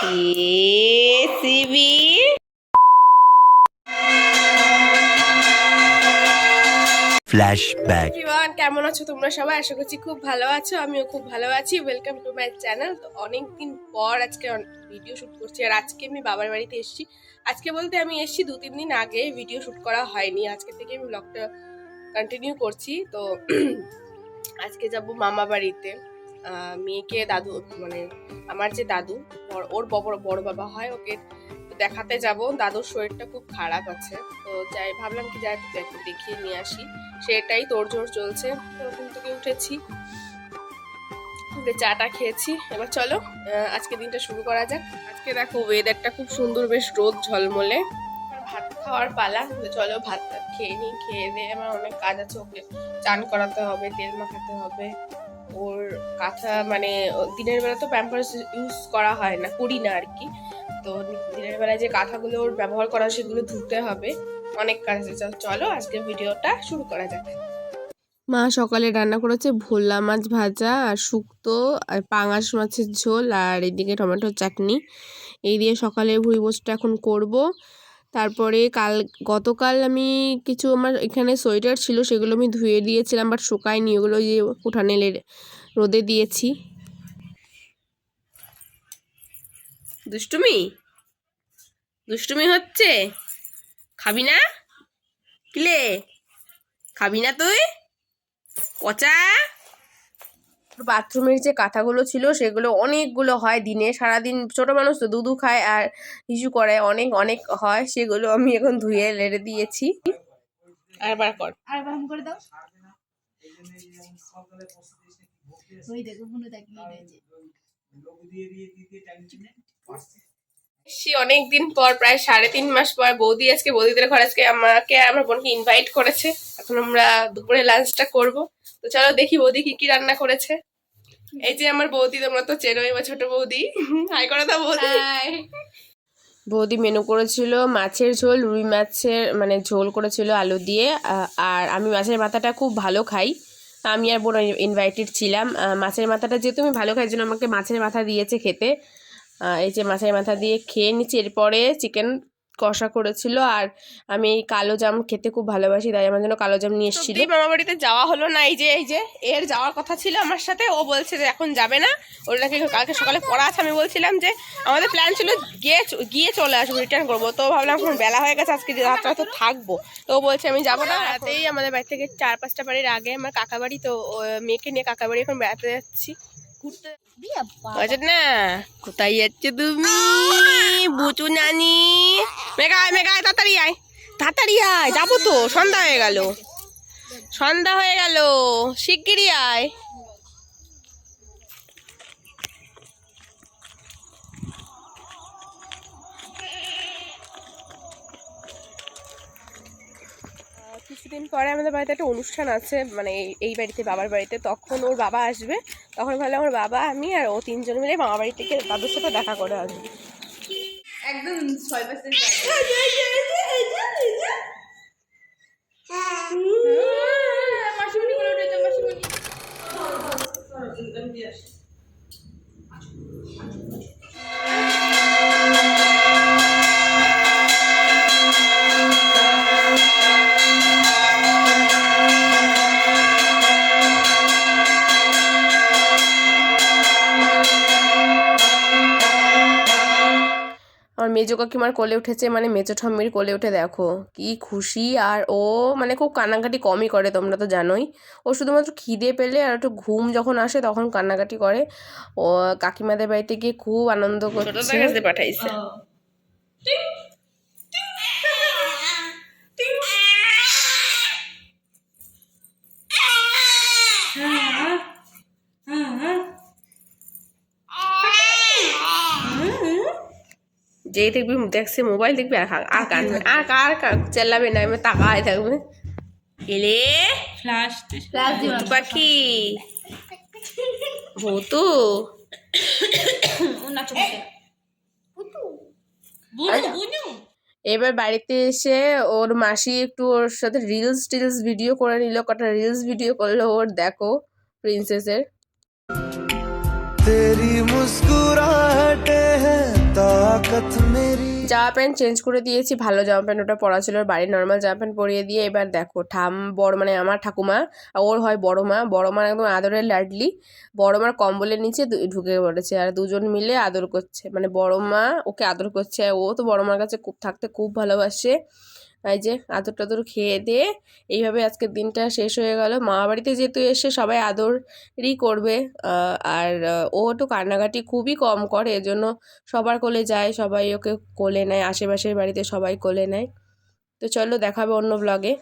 CB flashback. Everyone, কেমন আছো তোমরা সবাই? আশা করছি খুব ভালো আছো। আমিও খুব ভালো আছি। Welcome to my channel. তো অনেকদিন পর আজকে ভিডিও শুট করছি, আর আজকে আমি বাবার বাড়িতে এসেছি। আজকে বলতে আমি এসেছি 2-3 দিন আগে, ভিডিও শুট করা হয়নি। আজকে থেকে আমি ব্লগটা কন্টিনিউ করছি। তো আজকে যাব মামা বাড়িতে। মেয়েকে দাদু মানে আমার যে দাদু, ওর বড় বাবা হয়, ওকে দেখাতে যাব। দাদুর শরীরটা খুব খারাপ আছে, তো যাই ভাবলাম কি যাই একটু দেখিয়ে নিয়ে আসি। সেটাই তোড়জোড় চলছে। তো ঘুম থেকে উঠেছি, চাটা খেয়েছি। এবার চলো আজকে দিনটা শুরু করা যাক। আজকে দেখো ওয়েদারটা খুব সুন্দর, বেশ রোদ ঝলমলে। ভাত খাওয়ার পালা। চলো ভাত খেয়ে নিই। খেয়ে দিয়ে আমার অনেক কাজ আছে। ওকে চান করাতে হবে, তেল মাখাতে হবে। ওর কাঁথা মানে দিনের বেলা তো প্যাম্পার্স ইউজ করা হয় না, করি না আর কি। তো দিনের বেলায় যে কাঁথাগুলো ওর ব্যবহার করা সেগুলো ধুতে হবে। অনেক কাজ আছে। চলো আজকে ভিডিওটা শুরু করা যাক। মা সকালে রান্না করেছে ভোলা মাছ ভাজা আর শুক্তো আর পাঙাশ মাছের ঝোল, আর এদিকে টমেটোর চাটনি। এই দিয়ে সকালে ভুঁড়িভোজটা এখন করব। তারপরে গতকাল আমি কিছু আমার এখানে সোয়েটার ছিল, সেগুলো আমি ধুয়ে দিয়েছিলাম, বাট শুকায়নি। ওগুলো যে উঠানে রোদে দিয়েছি। দুষ্টুমি দুষ্টুমি হচ্ছে। খাবি না? কিলে খাবি না তুই? পচা। বাথরুমের যে কাঁথাগুলো ছিল সেগুলো অনেকগুলো হয় দিনে, সারাদিন ছোট মানুষ তো দুধু খায় আর হিসু করে, অনেক অনেক হয়। সেগুলো আমি এখন ধুয়ে লেড়ে দিয়েছি। আর বার কর, আর বার করে দাও। ওই দেখো মনে তাকিয়ে রয়েছে। অনেকদিন পর, প্রায় 3.5 মাস পর বৌদি আজকে, বৌদিদের ঘরে আজকে আমাকে আমার বোনকে ইনভাইট করেছে। এখন আমরা দুপুরে লাঞ্চটা করব। তো চলো দেখি বৌদি কি কি রান্না করেছে। এই যে আমার বৌদি, তোমরা তো চেনো, এবার ছোট বৌদি। হাই করে দাও বৌদি। বৌদি মেনু করেছিল মাছের ঝোল, রুই মাছের মানে ঝোল করেছিল আলু দিয়ে। আর আমি মাছের মাথাটা খুব ভালো খাই, আমি আর বোন ইনভাইটেড ছিলাম। মাছের মাথাটা যেহেতু আমি ভালো খাই, জন্য আমাকে মাছের মাথা দিয়েছে খেতে। এই যে মাছের মাথা দিয়ে খেয়ে নিচ্ছি। এরপরে চিকেন কষা করেছিল, আর আমি এই কালো জাম খেতে খুব ভালোবাসি, তাই আমার জন্য কালো জাম নিয়ে এসেছিল। মামা বাড়িতে যাওয়া হলো না। এই যে এর যাওয়ার কথা ছিল আমার সাথে, ও বলছে যে এখন যাবে না, ওর নাকি কালকে সকালে পড়া আছে। আমি বলছিলাম যে আমাদের প্ল্যান ছিল গিয়ে চলে আসবো, রিটার্ন করবো। তো ভাবলাম এখন বেলা হয়ে গেছে, আজকে রাতটা তো থাকবো। তো ও বলছে আমি যাবো না। রাতেই আমাদের বাড়ি থেকে 4-5টা বাড়ির আগে আমার কাকা বাড়ি, তো মেয়েকে নিয়ে কাকা বাড়ি এখন বেড়াতে যাচ্ছি, ঘুরতে। না কোথায় যাচ্ছে তুমি বুচু নানি? মেঘায় মেঘায় তাড়াতাড়ি আয়, তাড়াতাড়ি আয়, যাবো তো, সন্ধ্যা হয়ে গেল, সন্ধ্যা হয়ে গেল, শিগগিরই আয়। কিছুদিন পরে আমাদের বাড়িতে একটা অনুষ্ঠান আছে, মানে এই বাড়িতে, বাবার বাড়িতে। তখন ওর বাবা আসবে। তখন ভাবলাম আমার বাবা, আমি আর ও 3 জন মিলে মামা বাড়ি থেকে দাদুর সাথে দেখা করে আসবে। একদম 6%। আমার মেজো কাকিমার কোলে উঠেছে, মানে মেজো ঠাম্মির কোলে উঠে দেখো কি খুশি। আর ও মানে খুব কান্নাকাটি কমই করে, তোমরা তো জানোই। ও শুধুমাত্র খিদে পেলে আর একটু ঘুম যখন আসে তখন কান্নাকাটি করে। ও কাকিমাদের বাড়িতে গিয়ে খুব আনন্দ করছে। পাঠাইছে। যেই দেখবি দেখছে মোবাইল দেখবি, আর কানবে, আর চেল্লাবে না, আমি তাকায় থাকবে। এলে পাখি ভূতু। এবার বাড়িতে এসে ওর মাসি একটু ওর সাথে রিলস ভিডিও করে নিল, কটা রিলস ভিডিও করলো ওর, দেখো প্রিন্সেসের। तेरी मुस्कुराहटे हैं জামা প্যান্ট চেঞ্জ করে দিয়েছি, ভালো জামা প্যান্ট ওটা পরা ছিল, বাড়ির নর্মাল জামা প্যান্ট পরিয়ে দিয়ে এবার দেখো বড় মানে আমার ঠাকুমা, ওর হয় বড় মা একদম আদরের লাডলি, বড় মার কম্বলের নিচে ঢুকে পড়েছে আর দুজন মিলে আদর করছে, মানে বড় মা ওকে আদর করছে, আর ও তো বড় মার কাছে খুব থাকতে খুব ভালোবাসে। এই যে আদর টাদর খেয়ে দিয়ে এইভাবে আজকের দিনটা শেষ হয়ে গেল। মামা বাড়িতে যেহেতু এসে সবাই আদরই করবে, আর ও একটু কান্নাকাটি খুবই কম করে, এজন্য সবার কোলে যায়, সবাই ওকে কোলে নেয়, আশেপাশের বাড়িতে সবাই কোলে নেয়। তো চলো দেখাবে অন্য ব্লগে।